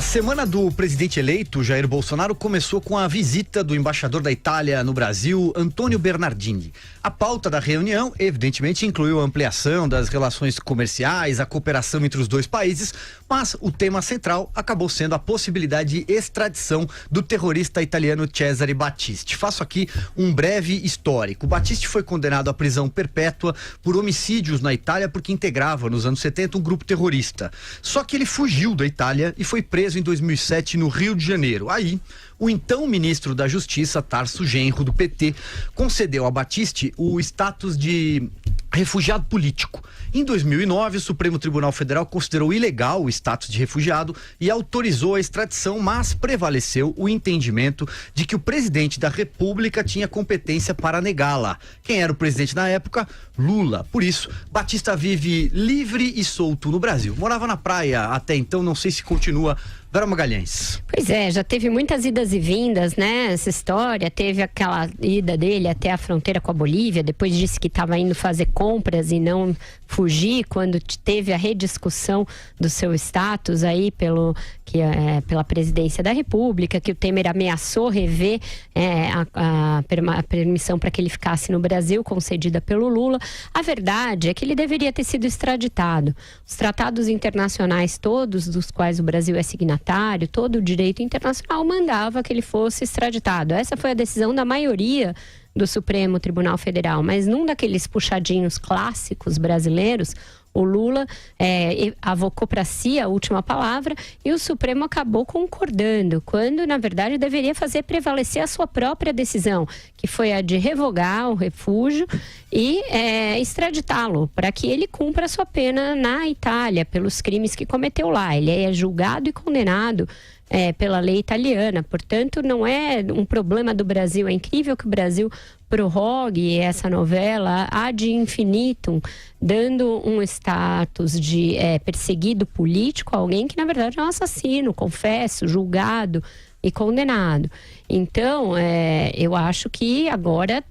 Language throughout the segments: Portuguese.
semana do presidente eleito, Jair Bolsonaro, começou com a visita do embaixador da Itália no Brasil, Antônio Bernardini. A pauta da reunião, evidentemente, incluiu a ampliação das relações comerciais, a cooperação entre os dois países, mas o tema central acabou sendo a possibilidade de extradição do terrorista italiano Cesare Battisti. Faço aqui um breve histórico. Battisti foi condenado à prisão perpétua por homicídios na Itália porque integrava, nos anos 70, um grupo terrorista. Só que ele fugiu da Itália e foi preso em 2007 no Rio de Janeiro. Aí, o então ministro da Justiça, Tarso Genro, do PT, concedeu a Battisti o status de refugiado político. Em 2009, o Supremo Tribunal Federal considerou ilegal o status de refugiado e autorizou a extradição, mas prevaleceu o entendimento de que o presidente da República tinha competência para negá-la. Quem era o presidente na época? Lula. Por isso, Batista vive livre e solto no Brasil. Morava na praia até então, não sei se continua. Vera Magalhães. Pois é, já teve muitas idas e vindas, né? Essa história, teve aquela ida dele até a fronteira com a Bolívia, depois disse que estava indo fazer compras e não fugir, quando teve a rediscussão do seu status aí pela presidência da República, que o Temer ameaçou rever a permissão para que ele ficasse no Brasil, concedida pelo Lula. A verdade é que ele deveria ter sido extraditado. Os tratados internacionais todos, dos quais o Brasil é signatário, todo o direito internacional mandava que ele fosse extraditado. Essa foi a decisão da maioria do Supremo Tribunal Federal, mas num daqueles puxadinhos clássicos brasileiros, o Lula avocou para si a última palavra e o Supremo acabou concordando, quando na verdade deveria fazer prevalecer a sua própria decisão, que foi a de revogar o refúgio e extraditá-lo, para que ele cumpra a sua pena na Itália, pelos crimes que cometeu lá. Ele é julgado e condenado pela lei italiana, portanto não é um problema do Brasil. É incrível que o Brasil prorrogue essa novela ad infinitum, dando um status de perseguido político a alguém que na verdade é um assassino, confesso, julgado e condenado. Então, eu acho que agora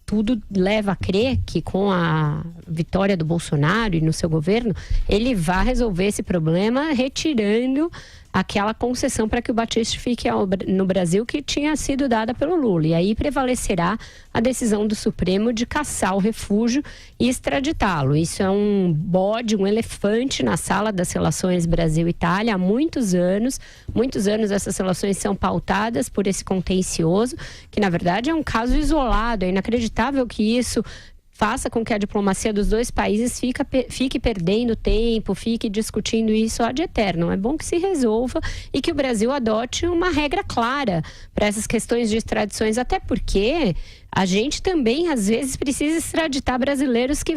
tudo leva a crer que com a vitória do Bolsonaro e no seu governo, ele vai resolver esse problema retirando aquela concessão para que o Battisti fique no Brasil que tinha sido dada pelo Lula. E aí prevalecerá a decisão do Supremo de cassar o refúgio e extraditá-lo. Isso é um bode, um elefante na sala das relações Brasil-Itália há muitos anos. Muitos anos essas relações são pautadas por esse contencioso, que na verdade é um caso isolado. É inacreditável que isso faça com que a diplomacia dos dois países fique perdendo tempo, fique discutindo isso ad eternum. É bom que se resolva e que o Brasil adote uma regra clara para essas questões de extradições, até porque a gente também, às vezes, precisa extraditar brasileiros que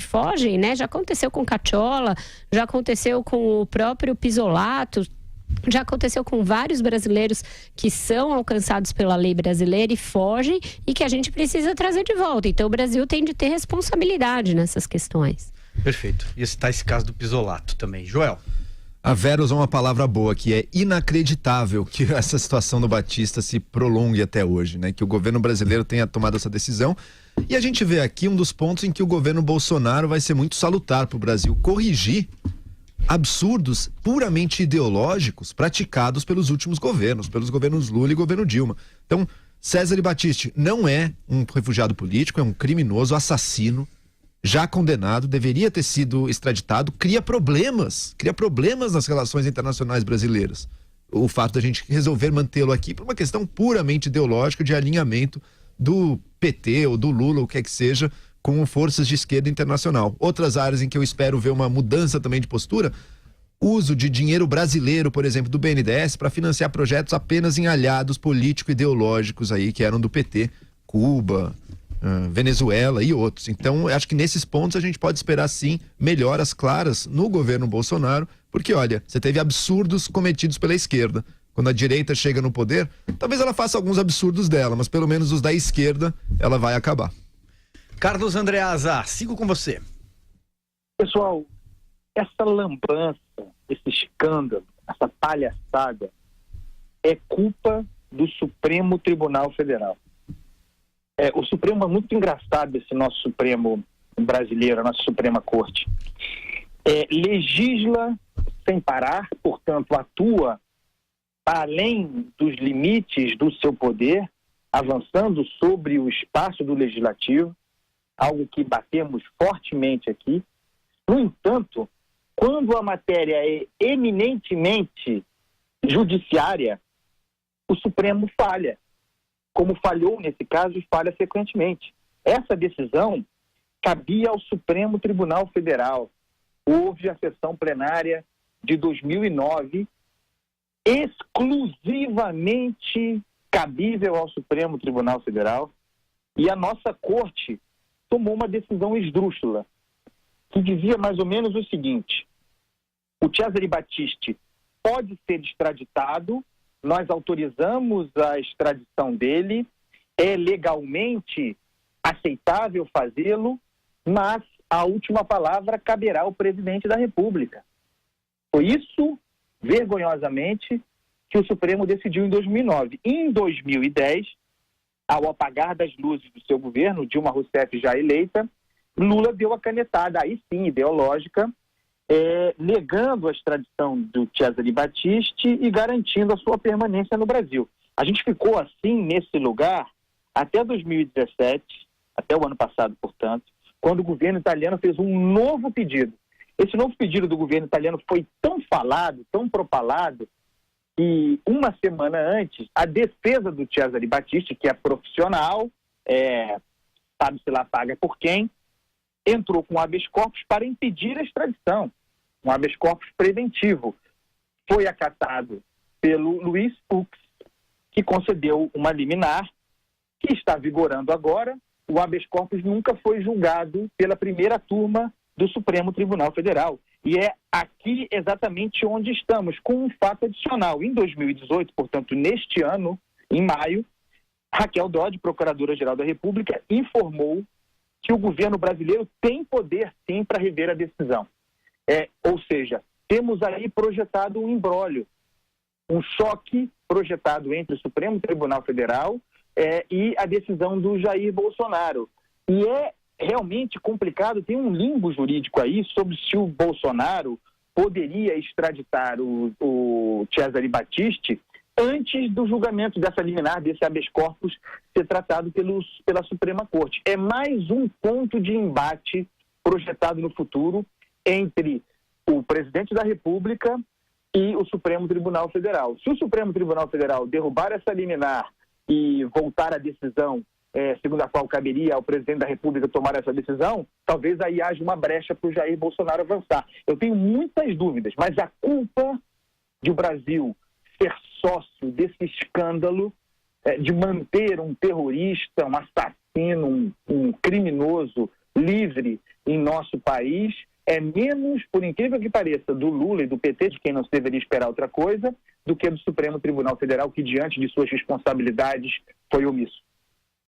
fogem, né? Já aconteceu com Cacciola, já aconteceu com o próprio Pisolato, já aconteceu com vários brasileiros que são alcançados pela lei brasileira e fogem e que a gente precisa trazer de volta. Então o Brasil tem de ter responsabilidade nessas questões. Perfeito. E está esse caso do Pisolato também. Joel. A Vera usou uma palavra boa, que é inacreditável que essa situação do Batista se prolongue até hoje, né? Que o governo brasileiro tenha tomado essa decisão. E a gente vê aqui um dos pontos em que o governo Bolsonaro vai ser muito salutar para o Brasil corrigir absurdos puramente ideológicos praticados pelos últimos governos, pelos governos Lula e governo Dilma. Então, Cesare Battisti não é um refugiado político, é um criminoso, assassino, já condenado, deveria ter sido extraditado, cria problemas nas relações internacionais brasileiras. O fato da gente resolver mantê-lo aqui por uma questão puramente ideológica de alinhamento do PT ou do Lula, ou o que é que seja, com forças de esquerda internacional. Outras áreas em que eu espero ver uma mudança também de postura, uso de dinheiro brasileiro, por exemplo, do BNDES, para financiar projetos apenas em aliados político-ideológicos aí, que eram do PT, Cuba, Venezuela e outros. Então, eu acho que nesses pontos a gente pode esperar, sim, melhoras claras no governo Bolsonaro, porque, olha, você teve absurdos cometidos pela esquerda. Quando a direita chega no poder, talvez ela faça alguns absurdos dela, mas pelo menos os da esquerda, ela vai acabar. Carlos Andreasa, sigo com você. Pessoal, essa lambança, esse escândalo, essa palhaçada é culpa do Supremo Tribunal Federal. O Supremo é muito engraçado, esse nosso Supremo brasileiro, a nossa Suprema Corte. Legisla sem parar, portanto, atua além dos limites do seu poder, avançando sobre o espaço do legislativo, algo que batemos fortemente aqui. No entanto, quando a matéria é eminentemente judiciária, o Supremo falha, como falhou nesse caso e falha frequentemente. Essa decisão cabia ao Supremo Tribunal Federal. Houve a sessão plenária de 2009, exclusivamente cabível ao Supremo Tribunal Federal, e a nossa Corte tomou uma decisão esdrúxula, que dizia mais ou menos o seguinte: o Cesare Battisti pode ser extraditado, nós autorizamos a extradição dele, é legalmente aceitável fazê-lo, mas a última palavra caberá ao presidente da República. Foi isso, vergonhosamente, que o Supremo decidiu em 2009. Em 2010, ao apagar das luzes do seu governo, Dilma Rousseff já eleita, Lula deu a canetada, aí sim, ideológica, negando a extradição do Cesare Battisti e garantindo a sua permanência no Brasil. A gente ficou assim, nesse lugar, até 2017, até o ano passado, portanto, quando o governo italiano fez um novo pedido. Esse novo pedido do governo italiano foi tão falado, tão propalado, que uma semana antes, a defesa do Cesare Battisti, que é profissional, sabe-se lá paga por quem, entrou com habeas corpus para impedir a extradição, um habeas corpus preventivo. Foi acatado pelo Luiz Fux, que concedeu uma liminar, que está vigorando agora. O habeas corpus nunca foi julgado pela primeira turma do Supremo Tribunal Federal. E é aqui exatamente onde estamos, com um fato adicional. Em 2018, portanto, neste ano, em maio, Raquel Dodge, Procuradora-Geral da República, informou que o governo brasileiro tem poder, sim, para rever a decisão. Ou seja, temos aí projetado um imbróglio, um choque projetado entre o Supremo Tribunal Federal e a decisão do Jair Bolsonaro. E é realmente complicado, tem um limbo jurídico aí sobre se o Bolsonaro poderia extraditar o Cesare Battisti antes do julgamento dessa liminar, desse habeas corpus, ser tratado pela Suprema Corte. É mais um ponto de embate projetado no futuro entre o presidente da República e o Supremo Tribunal Federal. Se o Supremo Tribunal Federal derrubar essa liminar e voltar à decisão segundo a qual caberia ao presidente da República tomar essa decisão, talvez aí haja uma brecha para o Jair Bolsonaro avançar. Eu tenho muitas dúvidas, mas a culpa de o Brasil ser sócio desse escândalo, de manter um terrorista, um assassino, um criminoso livre em nosso país, é menos, por incrível que pareça, do Lula e do PT, de quem não se deveria esperar outra coisa, do que do Supremo Tribunal Federal, que diante de suas responsabilidades foi omisso.